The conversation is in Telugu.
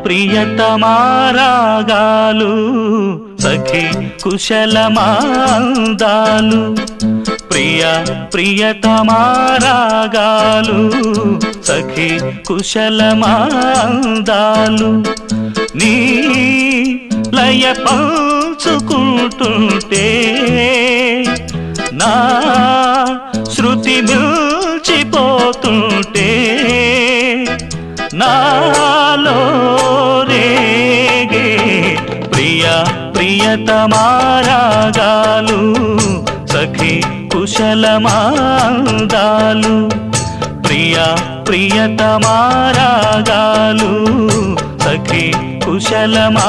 ప్రియతమారాగాలు సఖి కుశలమాందాలు ప్రియతమారాగాలు సఖి కుశలమాందాలు నీ లయ పంచుకుంటుంటే నా శృతి మిల్చిపోతుంటే నాలో రేగే ప్రియతమారాగాలు సఖి కుశలమాందాలు ప్రియతమారాగాలు సఖి కుశలమాందాలు